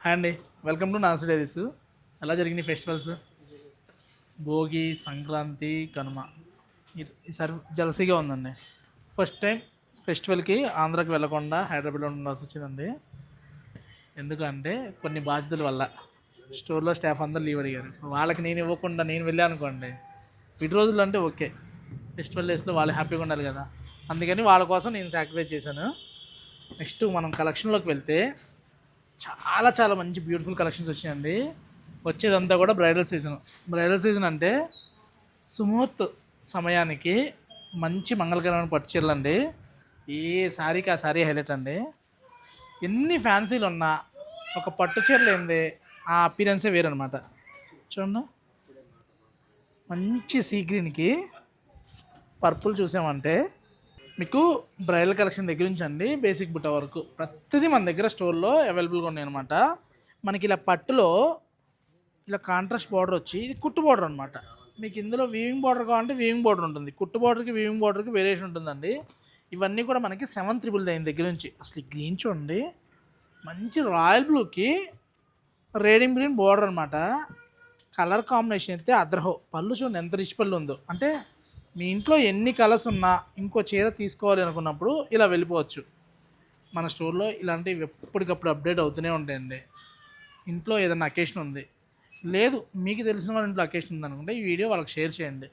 Hi అండి, welcome to Nancy diaries. ఎలా జరిగినాయి ఫెస్టివల్స్? భోగి, సంక్రాంతి, కనుమ. ఈసారి జలసీగా ఉందండి. ఫస్ట్ టైం ఫెస్టివల్కి ఆంధ్రాకి వెళ్ళకుండా హైదరాబాద్లో ఉండాల్సి వచ్చిందండి. ఎందుకంటే కొన్ని బాధ్యతల వల్ల స్టోర్లో స్టాఫ్ అందరూ లీవ్ అడిగారు. వాళ్ళకి నేను ఇవ్వకుండా నేను వెళ్ళాను అనుకోండి, ఇటు రోజులు అంటే ఓకే, ఫెస్టివల్ డేస్లో వాళ్ళు హ్యాపీగా ఉండాలి కదా, అందుకని వాళ్ళ కోసం నేను సాక్రిఫైస్ చేశాను. నెక్స్ట్ మనం కలెక్షన్లోకి వెళ్తే చాలా చాలా మంచి బ్యూటిఫుల్ కలెక్షన్స్ వచ్చాయండి. వచ్చేదంతా కూడా బ్రైడల్ సీజన్ అంటే సుముహూర్త్ సమయానికి మంచి మంగళకరమైన పట్టు చీరలు అండి. ఏ శారీకి ఆ శారీ హైలైట్ అండి. ఎన్ని ఫ్యాన్సీలు ఉన్నా ఒక పట్టు చీరలు ఏంది ఆ అపీరెన్సే వేరనమాట. చూడండి, మంచి సీ గ్రీన్కి పర్పుల్ చూసామంటే మీకు బ్రైడల్ కలెక్షన్ దగ్గర నుంచి అండి బేసిక్ బుట్ట వరకు ప్రతిదీ మన దగ్గర స్టోర్లో అవైలబుల్గా ఉన్నాయి అనమాట. మనకి ఇలా పట్టులో ఇలా కాంట్రాస్ట్ బార్డర్ వచ్చి ఇది కుట్టు బార్డర్ అనమాట. మీకు ఇందులో వీవింగ్ బార్డర్ కావాలంటే వీవింగ్ బార్డర్ ఉంటుంది, కుట్టు బార్డర్కి వీవింగ్ బార్డర్కి వేరియేషన్ ఉంటుందండి. ఇవన్నీ కూడా మనకి 799 దగ్గర నుంచి. అసలు ఈ గ్రీన్ చూడండి, మంచి రాయల్ బ్లూకి రేడియం గ్రీన్ బార్డర్ అనమాట. కలర్ కాంబినేషన్ అయితే అద్రహో. పళ్ళు చూడండి ఎంత రిచ్ పళ్ళు ఉందో. అంటే మీ ఇంట్లో ఎన్ని కలర్స్ ఉన్నా ఇంకో చీర తీసుకోవాలి అనుకున్నప్పుడు ఇలా వెళ్ళిపోవచ్చు. మన స్టోర్లో ఇలాంటివి ఎప్పటికప్పుడు అప్డేట్ అవుతూనే ఉంటాయండి. ఇంట్లో ఏదైనా అకేషన్ ఉంది, లేదు మీకు తెలిసిన వాళ్ళ ఇంట్లో అకేషన్ ఉంది అనుకుంటే ఈ వీడియో వాళ్ళకి షేర్ చేయండి.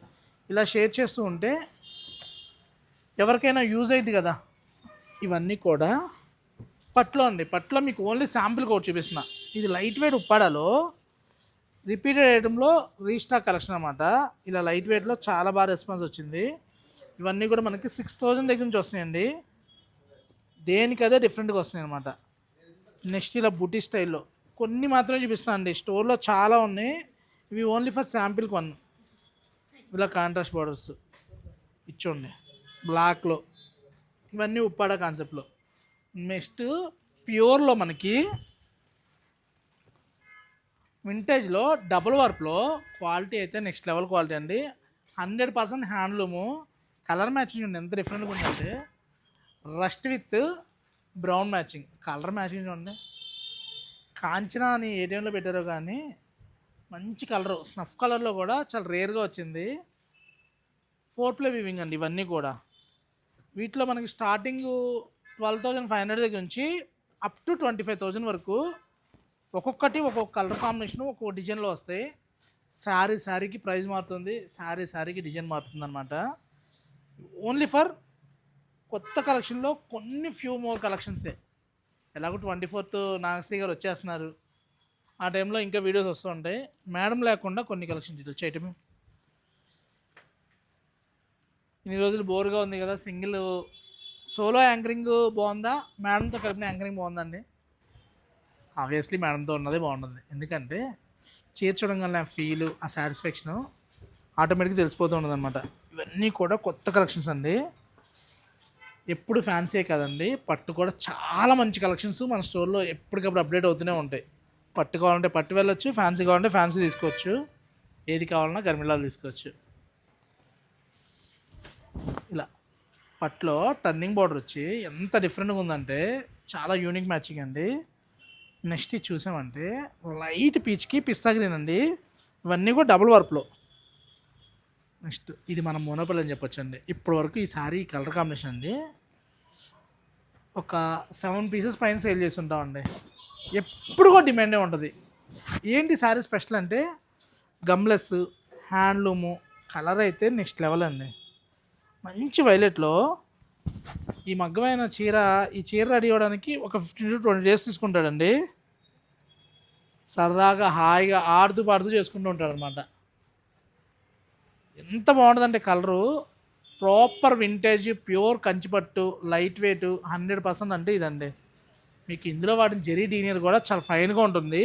ఇలా షేర్ చేస్తూ ఉంటే ఎవరికైనా యూజ్ అయ్యింది కదా. ఇవన్నీ కూడా పట్లో అండి. పట్లో మీకు ఓన్లీ శాంపిల్ కోడ్ చూపిస్తున్నా. ఇది లైట్ వెయిట్ ఉప్పాడాలో రిపీటెడ్ ఐటెంలో రీస్టాక్ కలెక్షన్ అనమాట. ఇలా లైట్ వెయిట్లో చాలా బాగా రెస్పాన్స్ వచ్చింది. ఇవన్నీ కూడా మనకి 6000 దగ్గర నుంచి వస్తున్నాయండి. దేనికి అదే డిఫరెంట్గా వస్తున్నాయి అనమాట. నెక్స్ట్ ఇలా బుటీ స్టైల్లో కొన్ని మాత్రమే చూపిస్తున్నాను అండి. స్టోర్లో చాలా ఉన్నాయి, ఇవి ఓన్లీ ఫర్ శాంపిల్కి వన్. ఇలా కాంట్రాస్ట్ బార్డర్స్ ఇచ్చోండి బ్లాక్లో, ఇవన్నీ ఉప్పాడ కాన్సెప్ట్లో. నెక్స్ట్ ప్యూర్లో మనకి వింటేజ్లో డబుల్ వర్క్లో క్వాలిటీ అయితే నెక్స్ట్ లెవెల్ క్వాలిటీ అండి. 100% హ్యాండ్లూము. కలర్ మ్యాచింగ్ చూడండి ఎంత డిఫరెంట్గా ఉందంటే, rust with brown matching. Colour matching చూడండి, కాంచనా అని ఏ టైంలో పెట్టారో కానీ మంచి కలరు, స్నఫ్ కలర్లో కూడా చాలా రేర్గా వచ్చింది. 4 ప్లే వీవింగ్ అండి ఇవన్నీ కూడా. వీటిలో మనకి స్టార్టింగ్ 12,500 దగ్గర నుంచి అప్ టు 25,000 వరకు ఒక్కొక్కటి ఒక్కొక్క కలర్ కాంబినేషన్ ఒక్కొక్క డిజైన్లో వస్తాయి. శారీకి ప్రైస్ మారుతుంది, శారీకి డిజైన్ మారుతుంది అనమాట. ఓన్లీ ఫర్ కొత్త కలెక్షన్లో కొన్ని ఫ్యూ మోర్ కలెక్షన్సే. ఎలాగో 24th నాగశ్రీ గారు వచ్చేస్తున్నారు, ఆ టైంలో ఇంకా వీడియోస్ వస్తూ ఉంటాయి. మేడం లేకుండా కొన్ని కలెక్షన్స్ చేయటం ఇన్ని రోజులు బోర్గా ఉంది కదా. సింగిల్ సోలో యాంకరింగ్ బాగుందా, మేడంతో కలిపిన యాంకరింగ్ బాగుందండి? ఆబ్వియస్లీ మేడంతో ఉన్నదే బాగుంటుంది. ఎందుకంటే చేర్చడం వల్ల ఫీలు, ఆ సాటిస్ఫాక్షను ఆటోమేటిక్గా తెలిసిపోతూ ఉంటుంది అనమాట. ఇవన్నీ కూడా కొత్త కలెక్షన్స్ అండి. ఎప్పుడు ఫ్యాన్సీ కదండి, పట్టు కూడా చాలా మంచి కలెక్షన్స్ మన స్టోర్లో ఎప్పటికప్పుడు అప్డేట్ అవుతూనే ఉంటాయి. పట్టు కావాలంటే పట్టు వెళ్ళొచ్చు, ఫ్యాన్సీ కావాలంటే ఫ్యాన్సీ తీసుకోవచ్చు, ఏది కావాలన్నా గర్మిలాలు తీసుకోవచ్చు. ఇలా పట్టులో టర్నింగ్ బార్డర్ వచ్చి ఎంత డిఫరెంట్గా ఉందంటే చాలా యూనిక్ మ్యాచింగ్ అండి. నెక్స్ట్ ఇది చూసామంటే లైట్ పీచ్కి పిస్తా గ్రీన్ అండి. ఇవన్నీ కూడా డబుల్ వర్క్లో. నెక్స్ట్ ఇది మనం మోనోపల్ అని చెప్పొచ్చు అండి. ఇప్పటి వరకు ఈ శారీ కలర్ కాంబినేషన్ అండి ఒక 7 పీసెస్ పైన సేల్ చేస్తుంటామండి. ఎప్పుడు కూడా డిమాండే ఉంటుంది. ఏంటి శారీ స్పెషల్ అంటే గమ్లెస్ హ్యాండ్లూము. కలర్ అయితే నెక్స్ట్ లెవెల్ అండి. మంచి వైలెట్లో ఈ మగ్గమైన చీర, ఈ చీర రెడీ అవ్వడానికి ఒక 15 to 20 days తీసుకుంటాడండి. సరదాగా హాయిగా ఆడుతూ పాడుతూ చేసుకుంటూ ఉంటాడు అనమాట. ఎంత బాగుంటుందంటే కలరు ప్రాపర్ వింటేజ్ ప్యూర్ కంచిపట్టు లైట్ వెయిట్ 100% అంటే ఇదండి. మీకు ఇందులో వాడిన జెరీ డీనియర్ కూడా చాలా ఫైన్గా ఉంటుంది.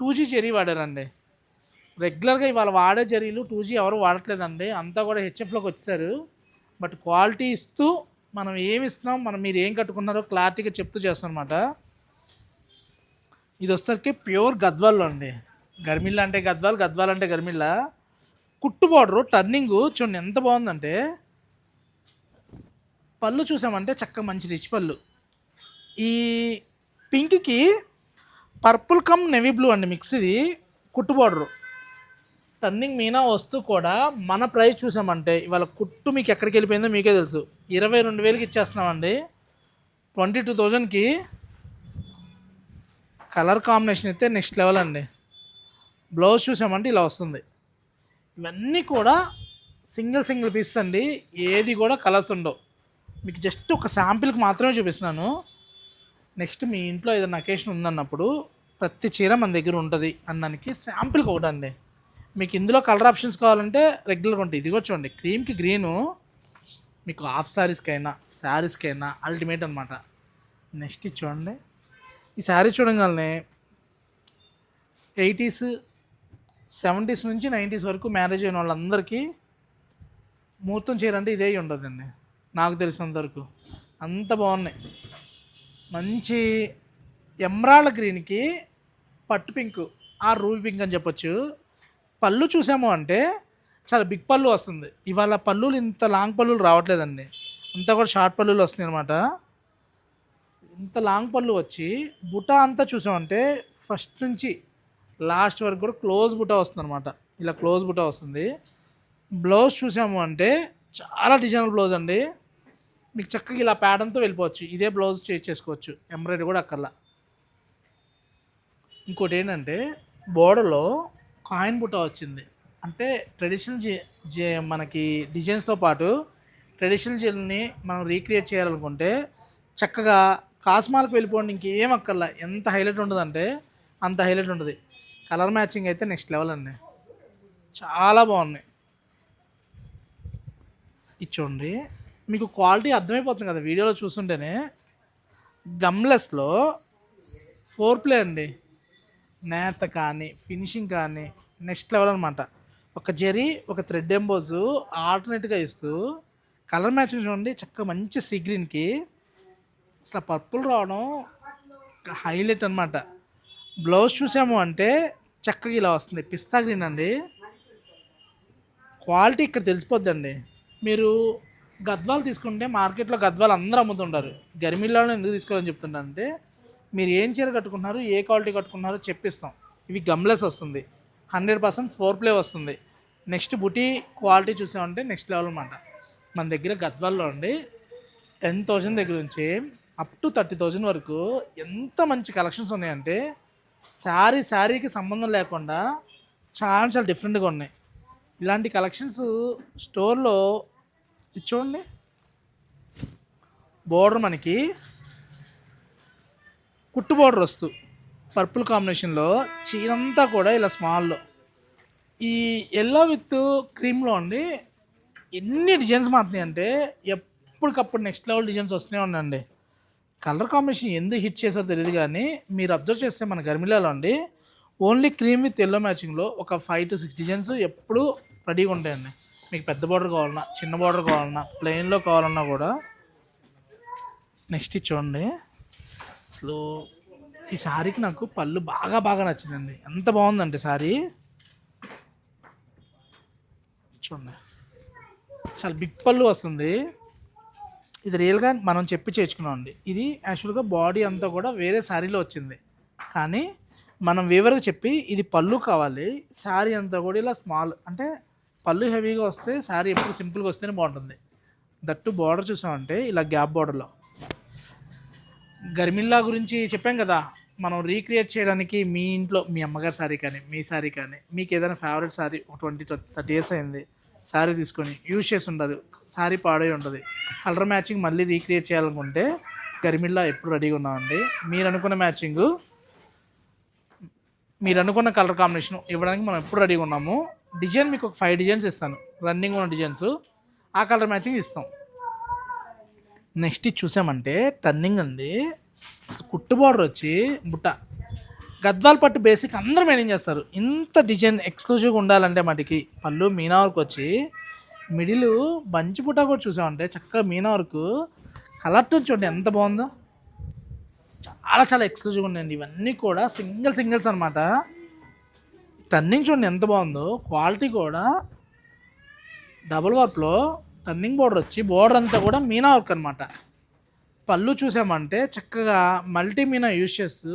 2G జెరీ వాడారండి. రెగ్యులర్గా ఇవాళ వాడే జరీలు 2G ఎవరు వాడట్లేదండి, అంతా కూడా హెచ్ఎఫ్లోకి వచ్చేసారు. బట్ క్వాలిటీ ఇస్తూ మనం ఏమి ఇస్తున్నాం, మీరు ఏం కట్టుకున్నారో క్లారిటీగా చెప్తూ చేస్తాం అనమాట. ఇది వచ్చేసరికి ప్యూర్ గద్వాల్లో అండి. గర్మిళ్ళ అంటే గద్వాల్ అంటే గర్మిళ్ళ. కుట్టు బార్డరు టర్నింగ్ చూడండి ఎంత బాగుందంటే, పళ్ళు చూసామంటే చక్కగా మంచి రిచ్ పళ్ళు. ఈ పింక్కి పర్పుల్ కమ్ నెవీ బ్లూ అండి మిక్స్ ఇది. కుట్టు బార్డరు టర్నింగ్ మీనా వస్తూ కూడా మన ప్రైస్ చూసామంటే ఇవాళ కుట్టు మీకు ఎక్కడికి వెళ్ళిపోయిందో మీకే తెలుసు. 22,000కి ఇచ్చేస్తున్నామండి. 22,000కి కలర్ కాంబినేషన్ అయితే నెక్స్ట్ లెవెల్ అండి. బ్లౌజ్ చూసామంటే ఇలా వస్తుంది. ఇవన్నీ కూడా సింగిల్ పీస్ అండి. ఏది కూడా కలర్స్ ఉండవు. మీకు జస్ట్ ఒక శాంపిల్కి మాత్రమే చూపిస్తున్నాను. నెక్స్ట్ మీ ఇంట్లో ఏదైనా అకేషన్ ఉందన్నప్పుడు ప్రతి చీర మన దగ్గర ఉంటుంది అన్నానికి శాంపిల్కి ఒకటి అండి. మీకు ఇందులో కలర్ ఆప్షన్స్ కావాలంటే రెగ్యులర్గా ఉంటాయి. ఇదిగో చూడండి, క్రీమ్కి గ్రీను మీకు హాఫ్ శారీస్కైనా అల్టిమేట్ అనమాట. నెక్స్ట్ ఇది చూడండి, ఈ శారీ చూడగానే 80s 70s నుంచి 90s వరకు మ్యారేజ్ అయిన వాళ్ళందరికీ ముహూర్తం చీర అంటే ఇదే ఉంటుందండి. నాకు తెలిసినంతవరకు అంత బాగున్నాయి. మంచి ఎమరాల్డ్ గ్రీన్కి పట్టు పింక్ రూబీ పింక్ అని చెప్పొచ్చు. పళ్ళు చూసాము అంటే చాలా బిగ్ పళ్ళు వస్తుంది. ఇవాళ పళ్ళులు ఇంత లాంగ్ పళ్ళులు రావట్లేదండి, అంతా కూడా షార్ట్ పళ్ళులు వస్తున్నాయి అనమాట. ఇంత లాంగ్ పళ్ళు వచ్చి బుటా అంతా చూసామంటే ఫస్ట్ నుంచి లాస్ట్ వరకు కూడా క్లోజ్ బుటా వస్తుంది అనమాట. ఇలా క్లోజ్ బుటా వస్తుంది. బ్లౌజ్ చూసాము అంటే చాలా డిజైనర్ బ్లౌజ్ అండి. మీకు చక్కగా ఇలా ప్యాటర్న్తో వెళ్ళిపోవచ్చు. ఇదే బ్లౌజ్ చేసుకోవచ్చు, ఎంబ్రాయిడరీ కూడా అక్కర్లా. ఇంకోటి ఏంటంటే బోర్డర్లో కాయిన్ బుట్ట వచ్చింది. అంటే ట్రెడిషనల్ మనకి డిజైన్స్తో పాటు ట్రెడిషనల్ జ్యువెలరీని మనం రీక్రియేట్ చేయాలనుకుంటే చక్కగా కాస్మాలకు వెళ్ళిపోండి, ఇంకేం అక్కర్లా. ఎంత హైలైట్ ఉంటుందంటే అంత హైలైట్ ఉంటుంది. కలర్ మ్యాచింగ్ అయితే నెక్స్ట్ లెవెల్ అండి, చాలా బాగున్నాయి. ఇచ్చోండి, మీకు క్వాలిటీ అర్థమైపోతుంది కదా వీడియోలో చూస్తుంటేనే. గమ్లెస్లో 4 ప్లే అండి. నేత కానీ ఫినిషింగ్ కానీ నెక్స్ట్ లెవెల్ అనమాట. ఒక జరీ ఒక థ్రెడ్ ఎంబోజు ఆల్టర్నేట్గా ఇస్తూ కలర్ మ్యాచింగ్ చూడండి. చక్కగా మంచి సీ గ్రీన్కి అసలు పర్పుల్ రావడం హైలైట్ అనమాట. బ్లౌజ్ చూసాము అంటే చక్కగా ఇలా వస్తుంది, పిస్తా గ్రీన్ అండి. క్వాలిటీ ఇక్కడ తెలిసిపోద్దండి. మీరు గద్వాలు తీసుకుంటే మార్కెట్లో గద్వాలు అందరూ అమ్ముతుంటారు. గరిమిల్లాలో ఎందుకు తీసుకోవాలని చెప్తుంటారంటే మీరు ఏం చీర కట్టుకుంటున్నారు, ఏ క్వాలిటీ కట్టుకుంటున్నారో చెప్పిస్తాం. ఇవి గమ్లెస్ వస్తుంది, 100% 4 ప్లే వస్తుంది. నెక్స్ట్ బుటీ క్వాలిటీ చూసామంటే నెక్స్ట్ లెవెల్ అనమాట. మన దగ్గర గద్వాల్లో అండి 10,000 దగ్గర నుంచి అప్ టు 30,000 వరకు ఎంత మంచి కలెక్షన్స్ ఉన్నాయంటే శారీకి సంబంధం లేకుండా చాలా డిఫరెంట్గా ఉన్నాయి. ఇలాంటి కలెక్షన్స్ స్టోర్లో చూడండి. బోర్డర్ మనకి కుట్టు బోర్డర్ వస్తూ పర్పుల్ కాంబినేషన్లో చీరంతా కూడా ఇలా స్మాల్లో ఈ ఎల్లో విత్ క్రీమ్లో అండి ఎన్ని డిజైన్స్ మారుతున్నాయి అంటే ఎప్పటికప్పుడు నెక్స్ట్ లెవెల్ డిజైన్స్ వస్తూనే ఉన్నాయండి. కలర్ కాంబినేషన్ ఎందుకు హిట్ చేసారో తెలియదు కానీ మీరు అబ్జర్వ్ చేస్తే మన గర్మిలాలో అండి ఓన్లీ క్రీమ్ విత్ ఎల్లో మ్యాచింగ్లో ఒక 5 to 6 డిజైన్స్ ఎప్పుడూ రెడీగా ఉంటాయండి. మీకు పెద్ద బార్డర్ కావాలన్నా చిన్న బార్డర్ కావాలన్నా ప్లెయిన్లో కావాలన్నా కూడా. నెక్స్ట్ చూడండి, అసలు ఈ శారీకి నాకు పళ్ళు బాగా నచ్చిందండి. ఎంత బాగుందంటే శారీ చూడండి, చాలా బిగ్ పళ్ళు వస్తుంది. ఇది రియల్గా మనం చెప్పి చేర్చుకున్నాం అండి. ఇది యాక్చువల్గా బాడీ అంతా కూడా వేరే శారీలో వచ్చింది, కానీ మనం వివరంగా చెప్పి ఇది పళ్ళు కావాలి, శారీ అంతా కూడా ఇలా స్మాల్ అంటే పళ్ళు హెవీగా వస్తే శారీ ఎప్పుడు సింపుల్గా వస్తేనే బాగుంటుంది. దట్టు బార్డర్ చూసామంటే ఇలా గ్యాప్ బార్డర్లో గర్మిల్లా గురించి చెప్పాం కదా. మనం రీక్రియేట్ చేయడానికి మీ ఇంట్లో మీ అమ్మగారి శారీ కానీ మీ శారీ కానీ మీకు ఏదైనా ఫేవరెట్ శారీ 20-30 years అయింది శారీ తీసుకొని యూజ్ చేసి ఉండదు, శారీ పాడై ఉంటుంది, కలర్ మ్యాచింగ్ మళ్ళీ రీక్రియేట్ చేయాలనుకుంటే గర్మిల్లా ఎప్పుడు రెడీగా ఉన్నామండి. మీరు అనుకున్న మ్యాచింగు మీరు అనుకున్న కలర్ కాంబినేషన్ ఇవ్వడానికి మనం ఎప్పుడు రెడీగా ఉన్నాము. డిజైన్ మీకు ఒక 5 డిజైన్స్ ఇస్తాను, రన్నింగ్ ఉన్న డిజైన్స్, ఆ కలర్ మ్యాచింగ్ ఇస్తాం. నెక్స్ట్ ఇది చూసామంటే టర్నింగ్ అండి. కుట్టు బార్డర్ వచ్చి బుట్ట గద్వాల్ పట్టు బేసిక్ అందరూ మెయింటైన్ చేస్తారు. ఇంత డిజైన్ ఎక్స్క్లూజివ్గా ఉండాలంటే మటుకి పళ్ళు మీనా వర్క్ వచ్చి మిడిల్ బంచి బుట్ట కూడా చూసామంటే చక్కగా మీనా వర్క్ కలర్ టోన్ చూడండి ఎంత బాగుందో. చాలా ఎక్స్క్లూజివ్గా ఉన్నాయండి. ఇవన్నీ కూడా సింగిల్స్ అనమాట. టర్నింగ్ చూడండి ఎంత బాగుందో. క్వాలిటీ కూడా డబుల్ వర్క్లో టర్నింగ్ బోర్డర్ వచ్చి బోర్డర్ అంతా కూడా మీనా వర్క్ అనమాట. పళ్ళు చూసామంటే చక్కగా మల్టీ మీనా యూజ్ చేస్తూ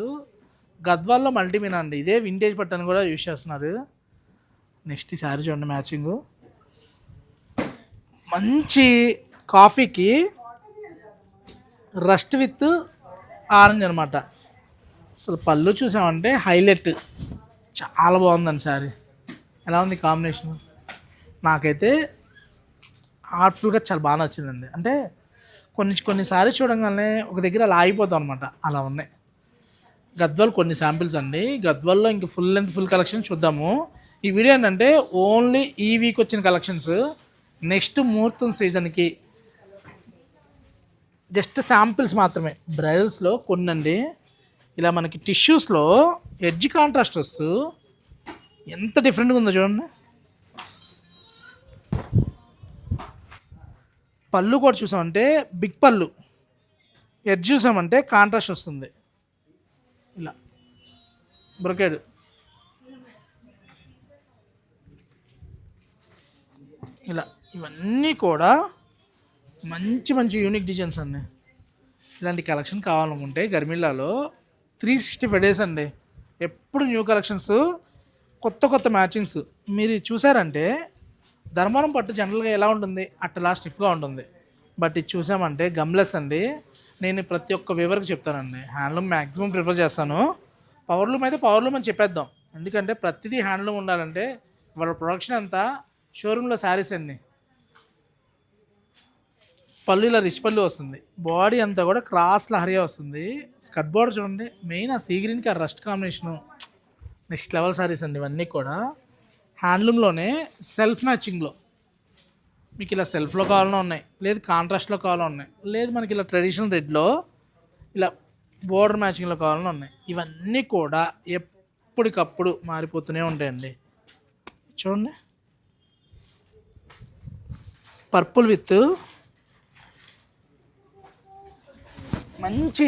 గద్వాల్లో మల్టీమీనా అండి, ఇదే వింటేజ్ పట్టని కూడా యూజ్ చేస్తున్నారు. నెక్స్ట్ ఈ శారీ చూడండి, మ్యాచింగు మంచి కాఫీకి రస్ట్ విత్ ఆరెంజ్ అనమాట. అసలు పళ్ళు చూసామంటే హైలైట్, చాలా బాగుందండి శారీ. ఎలా ఉంది కాంబినేషన్? నాకైతే హార్ట్ఫుల్గా చాలా బాగా నచ్చిందండి. అంటే కొన్ని శారీస్ చూడంగానే ఒక దగ్గర అలా ఆగిపోతాం అనమాట, అలా ఉన్నాయి. గద్వాల్ కొన్ని శాంపిల్స్ అండి. గద్వాల్లో ఇంక ఫుల్ కలెక్షన్ చూద్దాము. ఈ వీడియో ఏంటంటే ఓన్లీ ఈ వీక్ వచ్చిన కలెక్షన్స్. నెక్స్ట్ ముహూర్తం సీజన్కి జస్ట్ శాంపిల్స్ మాత్రమే. బ్రైడల్స్లో కొన్నండి, ఇలా మనకి టిష్యూస్లో ఎడ్జ్ కాంట్రాస్ట్ వస్తూ ఎంత డిఫరెంట్గా ఉందో చూడండి. పళ్ళు కూడా చూసామంటే బిగ్ పళ్ళు, ఎడ్జ్ చూసామంటే కాంట్రాస్ట్ వస్తుంది. ఇలా బ్రొకేడ్, ఇలా ఇవన్నీ కూడా మంచి యూనిక్ డిజైన్స్ అండి. ఇలాంటి కలెక్షన్ కావాలనుకుంటే గర్మిల్లాలో 365 days అండి, ఎప్పుడు న్యూ కలెక్షన్స్, కొత్త మ్యాచింగ్స్. మీరు చూసారంటే ధర్మవరం పట్టు జనరల్గా ఎలా ఉంటుంది, అట్లా స్టిఫ్గా ఉంటుంది. బట్ ఇది చూసామంటే గమ్లెస్ అండి. నేను ప్రతి ఒక్క వివరికి చెప్తానండి, హ్యాండ్లూమ్ మ్యాక్సిమం ప్రిఫర్ చేస్తాను. పవర్లూమ్ అయితే పవర్లూమ్ అని చెప్పేద్దాం, ఎందుకంటే ప్రతిదీ హ్యాండ్లూమ్ ఉండాలంటే వాళ్ళ ప్రొడక్షన్ అంతా షోరూంలో శారీస్ అన్ని. పళ్ళు ఇలా రిచ్ పళ్ళు వస్తుంది, బాడీ అంతా కూడా క్రాస్ లహరియా వస్తుంది. స్కర్ట్ బోర్డర్ చూడండి, మెయిన్ ఆ సీ గ్రీన్కి ఆ rust combination next level saris అండి. ఇవన్నీ కూడా హ్యాండ్లూమ్లోనే సెల్ఫ్ మ్యాచింగ్లో, మీకు ఇలా సెల్ఫ్లో కావాలన్నా ఉన్నాయి, లేదు కాంట్రాస్ట్లో కావాలన్నా ఉన్నాయి, లేదు మనకి ఇలా ట్రెడిషనల్ రెడ్లో ఇలా బోర్డర్ మ్యాచింగ్లో కావాలన్నా ఉన్నాయి. ఇవన్నీ కూడా ఎప్పటికప్పుడు మారిపోతూనే ఉంటాయండి. చూడండి, పర్పుల్ విత్ మంచి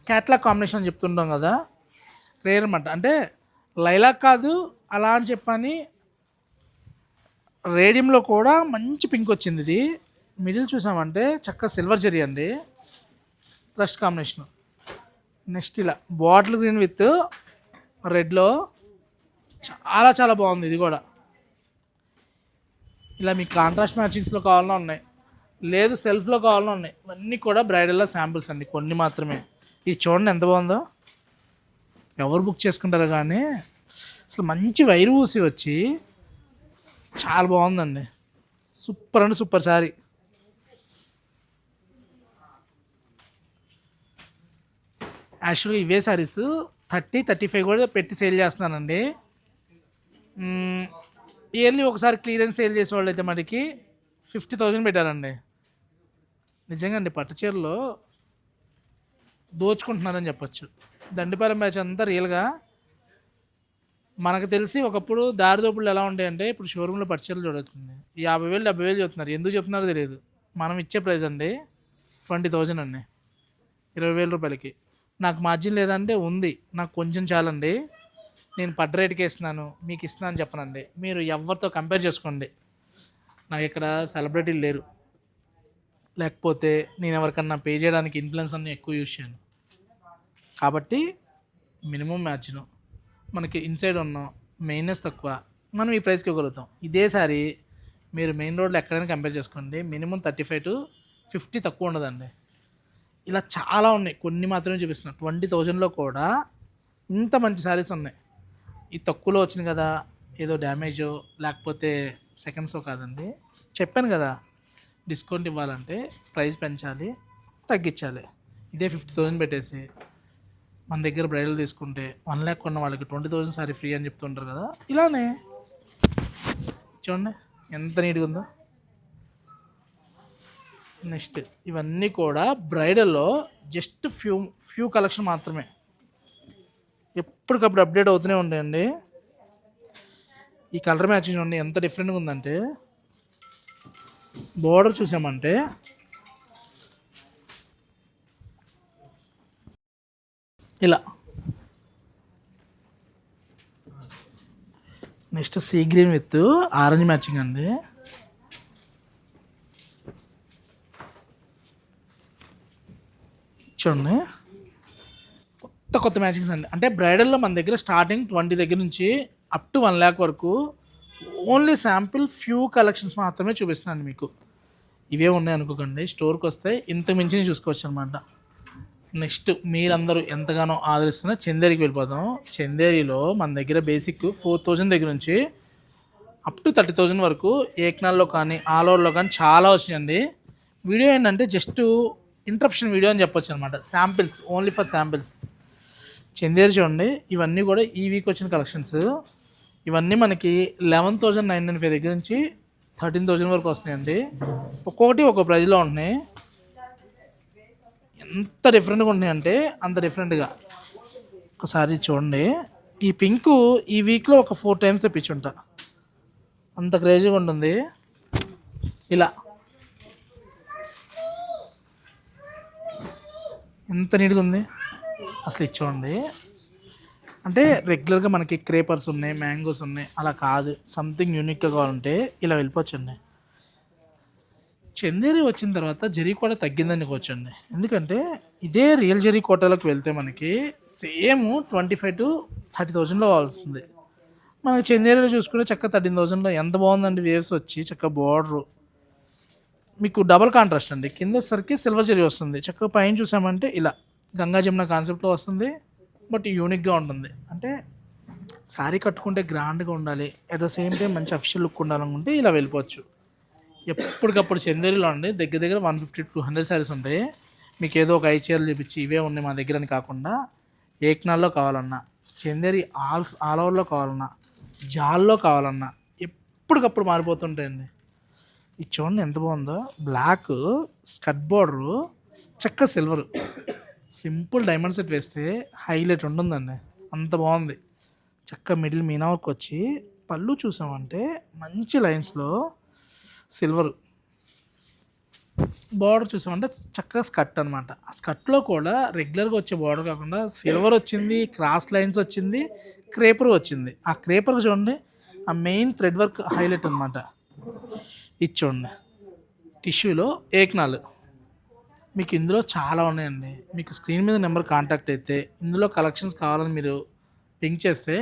క్యాట్లాగ్ కాంబినేషన్ చెప్తుంటాం కదా, రేర్ అనమాట. అంటే లైలాక్ కాదు అలా అని చెప్పని, రేడియంలో కూడా మంచి పింక్ వచ్చింది. ఇది మిడిల్ చూసామంటే చక్కగా సిల్వర్ జరీ అండి, రస్ట్ కాంబినేషన్. నెక్స్ట్ ఇలా బాటిల్ గ్రీన్ విత్ రెడ్లో చాలా బాగుంది. ఇది కూడా ఇలా మీకు కాంట్రాస్ట్ మ్యాచింగ్స్లో కావాలన్నా ఉన్నాయి, లేదు సెల్ఫ్లో కావాలన్నా ఉన్నాయి. ఇవన్నీ కూడా బ్రైడల్లో శాంపిల్స్ అండి, కొన్ని మాత్రమే. ఇది చూడండి ఎంత బాగుందో, ఎవరు బుక్ చేసుకుంటారో కానీ అసలు మంచి వైర్ ఊసి వచ్చి చాలా బాగుందండి. సూపర్ అంటే సూపర్ శారీ. యాక్చువల్గా ఇవే శారీస్ 30-35 కూడా పెట్టి సేల్ చేస్తున్నానండి. ఇయర్లీ ఒకసారి క్లియరెన్స్ సేల్ చేసే వాళ్ళు అయితే మనకి 50,000 పెట్టారండి. నిజంగా అండి, పట్టు చీరలో దోచుకుంటున్నారని చెప్పొచ్చు. దండిపాలెం బ్యాచ్ అంతా రియల్గా మనకు తెలిసి ఒకప్పుడు దారిదోపుళ్ళు ఎలా ఉంటాయంటే, ఇప్పుడు షోరూంలో పట్టు చీరలు చూడవుతుంది 50,000 70,000 చెప్తున్నారు. ఎందుకు చెప్తున్నారో తెలియదు. మనం ఇచ్చే ప్రైస్ అండి 20,000 అండి, 20,000 రూపాయలకి. నాకు మార్జిన్ లేదంటే ఉంది, నాకు కొంచెం చాలండి, నేను పడ్డ రేటుకి ఇస్తున్నాను, మీకు ఇస్తున్నాను అని చెప్పనండి. మీరు ఎవరితో కంపేర్ చేసుకోండి. నాకు ఇక్కడ సెలబ్రిటీలు లేరు, లేకపోతే నేను ఎవరికన్నా పే చేయడానికి ఇన్ఫ్లుయెన్స్ అన్ని ఎక్కువ యూజ్ చేయను. కాబట్టి మినిమం మ్యాచ్ను మనకి ఇన్సైడ్ ఉన్నాం, మెయిన్నెస్ తక్కువ, మనం ఈ ప్రైస్కి ఇవ్వగలుగుతాం. ఇదే సారి మీరు మెయిన్ రోడ్లో ఎక్కడైనా కంపేర్ చేసుకోండి, మినిమం 35 to 50 తక్కువ ఉండదండి. ఇలా చాలా ఉన్నాయి, కొన్ని మాత్రమే చూపిస్తున్నాను. 20,000లో కూడా ఇంత మంచి శారీస్ ఉన్నాయి. ఈ తక్కువలో వచ్చింది కదా, ఏదో డ్యామేజో లేకపోతే సెకండ్సో కాదండి. చెప్పాను కదా, డిస్కౌంట్ ఇవ్వాలంటే ప్రైస్ పెంచాలి, తగ్గించాలి. ఇదే 50,000 పెట్టేసి మన దగ్గర బ్రైడల్ తీసుకుంటే 1 lakh కొన్న వాళ్ళకి 20,000 సారీ ఫ్రీ అని చెప్తుంటారు కదా. ఇలానే చూడండి ఎంత నీట్గా ఉందో. నెక్స్ట్ ఇవన్నీ కూడా బ్రైడల్లో జస్ట్ ఫ్యూ కలెక్షన్ మాత్రమే, ఎప్పటికప్పుడు అప్డేట్ అవుతూనే ఉంటాయండి. ఈ కలర్ మ్యాచింగ్ చూడండి ఎంత డిఫరెంట్గా ఉందంటే, బోర్డర్ చూసామంటే ఇలా, next sea green with orange matching అండి. చూడండి కొత్త కొత్త మ్యాచింగ్స్ అండి. అంటే బ్రైడల్లో మన దగ్గర స్టార్టింగ్ 20 దగ్గర నుంచి అప్ టు 1 lakh వరకు ఓన్లీ శాంపిల్ ఫ్యూ కలెక్షన్స్ మాత్రమే చూపిస్తున్నాను మీకు. ఇవే ఉన్నాయి అనుకోకండి, స్టోర్కి వస్తే ఇంత మించి చూసుకోవచ్చు అనమాట. నెక్స్ట్ మీరందరూ ఎంతగానో ఆదరిస్తున్న చందేరికి వెళ్ళిపోతాం. చందేరిలో మన దగ్గర బేసిక్ 4,000 దగ్గర నుంచి అప్ టు 30,000 వరకు ఏక్నాల్లో కానీ ఆల్ ఓవర్లో కానీ చాలా వచ్చినాయండి. వీడియో ఏంటంటే జస్ట్ ఇంట్రప్షన్ వీడియో అని చెప్పొచ్చు అనమాట. Samples, only for samples. Chanderi చూడండి, ఇవన్నీ కూడా ఈ వీక్ వచ్చిన కలెక్షన్స్. ఇవన్నీ మనకి 11,995 దగ్గర నుంచి 13,000 వరకు వస్తున్నాయండి. ఒక్కొక్కటి ఒక్కో ప్రైజ్లో ఉంటున్నాయి. ఎంత డిఫరెంట్గా ఉన్నాయంటే అంత డిఫరెంట్గా. ఒకసారి చూడండి, ఈ పింక్ ఈ వీక్లో ఒక 4 times తెప్పించుంటా, అంత క్రేజీగా ఉంటుంది. ఇలా ఎంత నీట్గా ఉంది అసలు. ఇది చూడండి, అంటే రెగ్యులర్గా మనకి క్రేపర్స్ ఉన్నాయి, మ్యాంగోస్ ఉన్నాయి, అలా కాదు. సంథింగ్ యూనిక్గా కావాలంటే ఇలా వెళ్ళిపోవచ్చండి. చందేరి వచ్చిన తర్వాత జరీ కోట తగ్గిందని కూర్చోండి. ఎందుకంటే ఇదే రియల్ జరీ కోటలోకి వెళ్తే మనకి సేమ్ 25,000 to 30,000లో వస్తుంది. మనకి చందేరిలో చూసుకుంటే చక్క 13,000లో ఎంత బాగుందండి. వేవ్స్ వచ్చి చక్క బార్డరు మీకు డబల్ కాంట్రాస్ట్ అండి. కింద వచ్చేసరికి సిల్వర్ జరీ వస్తుంది. చక్కగా పైన చూసామంటే ఇలా గంగా జమున కాన్సెప్ట్లో వస్తుంది. బట్ యూనిక్గా ఉంటుంది. అంటే శారీ కట్టుకుంటే గ్రాండ్గా ఉండాలి, అట్ ద సేమ్ టైం మంచి అఫిషియల్ లుక్ ఉండాలనుకుంటే ఇలా వెళ్ళిపోవచ్చు. ఎప్పటికప్పుడు చందేరిలో అండి దగ్గర దగ్గర 150 to 200 శారీస్ ఉంటాయి. మీకు ఏదో ఒక 5 చీరలు చూపించి ఇవే ఉన్నాయి మా దగ్గర అని కాకుండా, ఏక్నాల్లో కావాలన్నా, చందేరి ఆల్ ఓవర్లో కావాలన్నా, జాల్లో కావాలన్నా ఎప్పటికప్పుడు మారిపోతుంటాయండి. ఇది చూడండి ఎంత బాగుందో. బ్లాక్ స్కట్ బోర్డరు, చక్క సిల్వర్, సింపుల్ డైమండ్ సెట్ వేస్తే హైలైట్ ఉంటుందండి. అంత బాగుంది. చక్క మిడిల్ మీనా వర్క్ వచ్చి పళ్ళు చూసామంటే మంచి లైన్స్లో సిల్వర్ బార్డర్ చూసామంటే చక్కగా స్కట్ అనమాట. ఆ స్కట్లో కూడా రెగ్యులర్గా వచ్చే బార్డర్ కాకుండా సిల్వర్ వచ్చింది, క్రాస్ లైన్స్ వచ్చింది, క్రేపర్ వచ్చింది. ఆ క్రేపర్ చూడండి, ఆ మెయిన్ థ్రెడ్ వర్క్ హైలైట్ అనమాట. ఇది చూడండి, టిష్యూలో ఏక్నాలు. మీకు ఇందులో చాలా ఉన్నాయండి. మీకు స్క్రీన్ మీద నెంబర్ కాంటాక్ట్ అయితే ఇందులో కలెక్షన్స్ కావాలని మీరు పింక్ చేస్తే,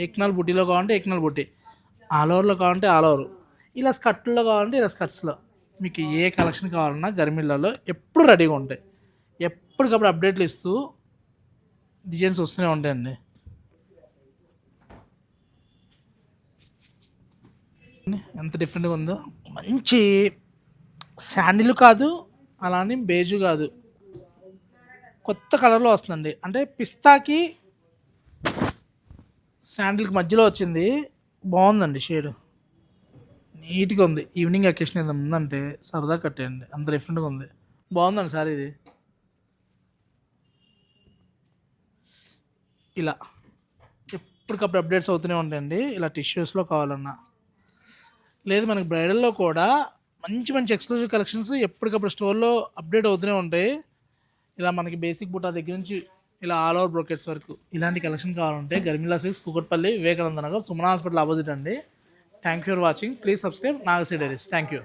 ఏక్నాల్ బుటీలో కావాలంటే ఏక్నాల్ బుటీ, ఆల్ ఓవర్లో కావాలంటే ఆల్ ఓవర్, ఇలా స్కట్లో కావాలంటే ఇలా స్కర్ట్స్లో, మీకు ఏ కలెక్షన్ కావాలన్నా గర్మిళ్ళలో ఎప్పుడు రెడీగా ఉంటాయి. ఎప్పటికప్పుడు అప్డేట్లు ఇస్తూ డిజైన్స్ వస్తూనే ఉంటాయండి. ఎంత డిఫరెంట్గా ఉందో. మంచి శాండిల్ కాదు, అలానే బేజు కాదు, కొత్త కలర్లో వస్తుందండి. అంటే పిస్తాకి శాండిల్కి మధ్యలో వచ్చింది. బాగుందండి షేడ్, నీట్గా ఉంది. ఈవినింగ్ అకేషన్ ఏదైనా ఉందంటే సరదా కట్టేయండి, అంత డిఫరెంట్గా ఉంది. బాగుందండి సార్. ఇది ఇలా ఎప్పటికప్పుడు అప్డేట్స్ అవుతూనే ఉంటాయండి. ఇలా టిష్యూస్లో కావాలన్నా, లేదు మనకి బ్రైడల్లో కూడా మంచి మంచి ఎక్స్క్లూజివ్ కలెక్షన్స్ ఎప్పటికప్పుడు స్టోర్లో అప్డేట్ అవుతూనే ఉంటాయి. ఇలా మనకి బేసిక్ బుట్టా దగ్గర నుంచి ఇలా ఆల్ ఓవర్ బ్రోకెట్స్ వరకు ఇలాంటి కలెక్షన్ కావాలంటే Garmila silks, Kukatpally, Vivekananda Nagar, Sumana hospital opposite అండి. Thank you for watching. Please subscribe Nagasri diaries. Thank you.